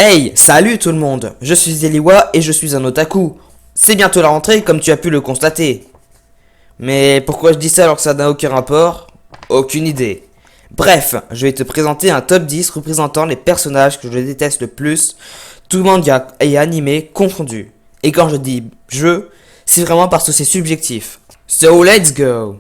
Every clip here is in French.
Hey, salut tout le monde, je suis Eliwa et je suis un otaku. C'est bientôt la rentrée comme tu as pu le constater. Mais pourquoi je dis ça alors que ça n'a aucun rapport? Aucune idée. Bref, je vais te présenter un top 10 représentant les personnages que je déteste le plus, tout manga et animé confondus. Et quand je dis je, c'est vraiment parce que c'est subjectif. So let's go!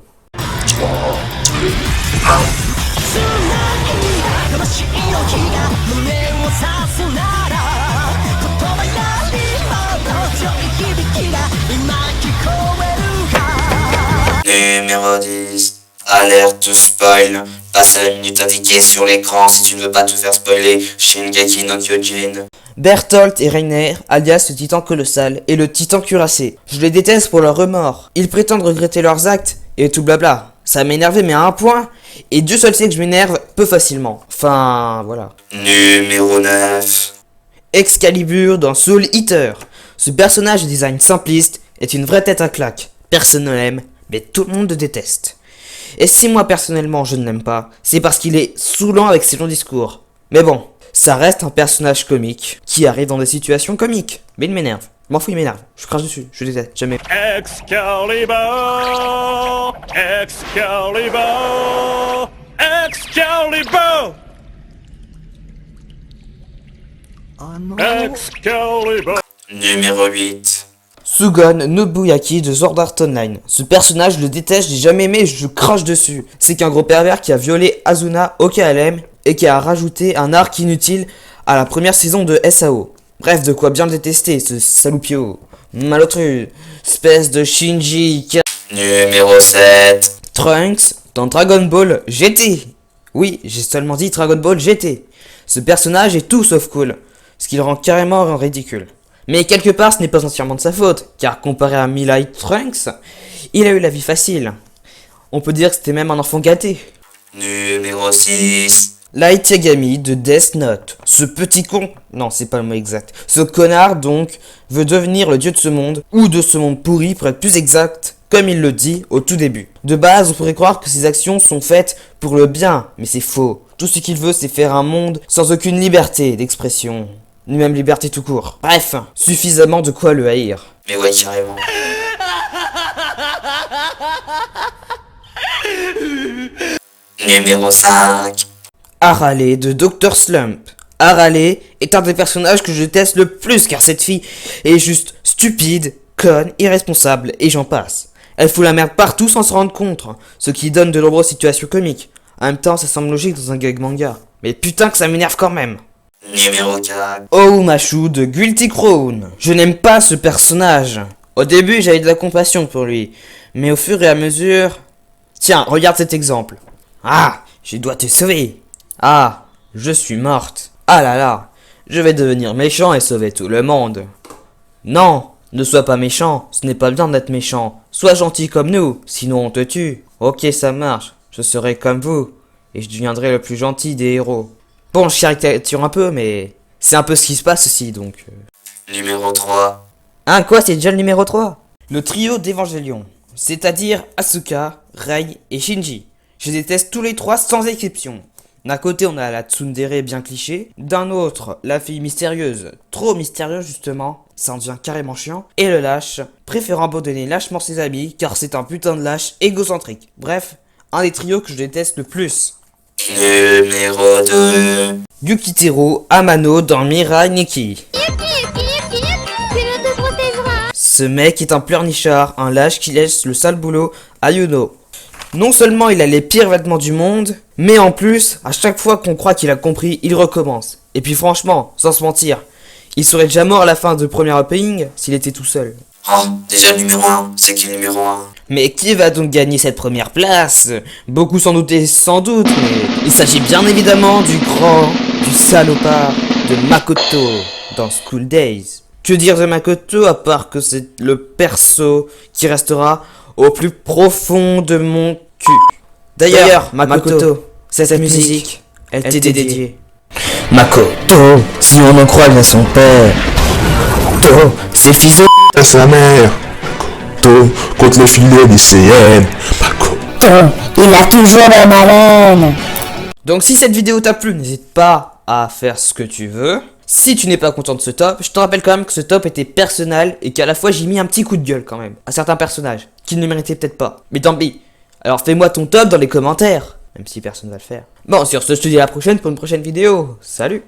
Numéro 10. Alerte spoil. Passe à la minute indiquée sur l'écran si tu ne veux pas te faire spoiler. Shingeki no Kyojin. Bertholdt et Reiner, alias le titan colossal et le titan cuirassé. Je les déteste pour leur remords. Ils prétendent regretter leurs actes et tout blabla. Ça m'énervait mais à un point. Et Dieu seul sait que je m'énerve peu facilement. Enfin, voilà. Numéro 9. Excalibur dans Soul Eater. Ce personnage de design simpliste est une vraie tête à claque. Personne ne l'aime, mais tout le monde le déteste. Et si moi personnellement je ne l'aime pas, c'est parce qu'il est saoulant avec ses longs discours. Mais bon, ça reste un personnage comique qui arrive dans des situations comiques. Mais il m'énerve. M'en fous, il m'énerve. Je crache dessus, je déteste, jamais. Excalibur! Excalibur! Excalibur! Excalibur! Numéro 8. Sugon Nobuyaki de Sword Art Online. Ce personnage, je le déteste, j'ai jamais aimé, je crache dessus. C'est qu'un gros pervers qui a violé Azuna au KLM et qui a rajouté un arc inutile à la première saison de SAO. Bref, de quoi bien le détester, ce saloupio. Malotru, espèce de Shinji. Numéro 7. Trunks dans Dragon Ball GT. Oui, j'ai seulement dit Dragon Ball GT. Ce personnage est tout sauf cool, ce qui le rend carrément ridicule. Mais quelque part, ce n'est pas entièrement de sa faute, car comparé à Mirai Trunks, il a eu la vie facile. On peut dire que c'était même un enfant gâté. Numéro 6. Light Yagami de Death Note. Ce petit con, non c'est pas le mot exact, ce connard donc veut devenir le dieu de ce monde, ou de ce monde pourri pour être plus exact, comme il le dit au tout début. De base, on pourrait croire que ses actions sont faites pour le bien, mais c'est faux. Tout ce qu'il veut c'est faire un monde sans aucune liberté d'expression, ni même liberté tout court. Bref, suffisamment de quoi le haïr. Mais ouais, carrément. Numéro 5. Arale de Dr. Slump. Arale est un des personnages que je déteste le plus car cette fille est juste stupide, conne, irresponsable et j'en passe. Elle fout la merde partout sans se rendre compte, ce qui donne de nombreuses situations comiques. En même temps, ça semble logique dans un gag manga. Mais putain que ça m'énerve quand même. Numéro 4. Oumashu de Guilty Crown. Je n'aime pas ce personnage. Au début, j'avais de la compassion pour lui. Mais au fur et à mesure... Tiens, regarde cet exemple. Ah, je dois te sauver. Ah, je suis morte. Ah là là, je vais devenir méchant et sauver tout le monde. Non, ne sois pas méchant, ce n'est pas bien d'être méchant. Sois gentil comme nous, sinon on te tue. Ok, ça marche, je serai comme vous. Et je deviendrai le plus gentil des héros. Bon, je caricature un peu, mais c'est un peu ce qui se passe aussi, donc... Numéro 3. Hein, quoi, c'est déjà le numéro 3? Le trio d'Evangelion, c'est-à-dire Asuka, Rei et Shinji. Je déteste tous les trois sans exception. D'un côté, on a la tsundere bien cliché. D'un autre, la fille mystérieuse, trop mystérieuse justement, ça en devient carrément chiant. Et le lâche, préférant abandonner lâchement ses amis, car c'est un putain de lâche égocentrique. Bref, un des trios que je déteste le plus. Numéro 2. Yukiteru Amano dans Mirai Nikki. Ce mec est un pleurnichard, un lâche qui laisse le sale boulot à Yuno. Non seulement il a les pires vêtements du monde, mais en plus, à chaque fois qu'on croit qu'il a compris, il recommence. Et puis franchement, sans se mentir, il serait déjà mort à la fin de premier opening s'il était tout seul. Oh, déjà numéro 1. C'est qui le numéro 1? Mais qui va donc gagner cette première place? Beaucoup s'en doutaient sans doute, mais il s'agit bien évidemment du salopard de Makoto dans School Days. Que dire de Makoto à part que c'est le perso qui restera au plus profond de mon cul. D'ailleurs, Makoto, cette musique, elle t'est dédiée. Makoto, si on en croit bien son père. Makoto, c'est le fils de à sa mère. Makoto, contre le filet des CN. Makoto, il a toujours la malade. Donc si cette vidéo t'a plu, n'hésite pas à faire ce que tu veux. Si tu n'es pas content de ce top, je te rappelle quand même que ce top était personnel et qu'à la fois j'ai mis un petit coup de gueule quand même à certains personnages qui ne le méritaient peut-être pas. Mais tant pis. Alors fais-moi ton top dans les commentaires, même si personne va le faire. Bon, sur ce, je te dis à la prochaine pour une prochaine vidéo. Salut!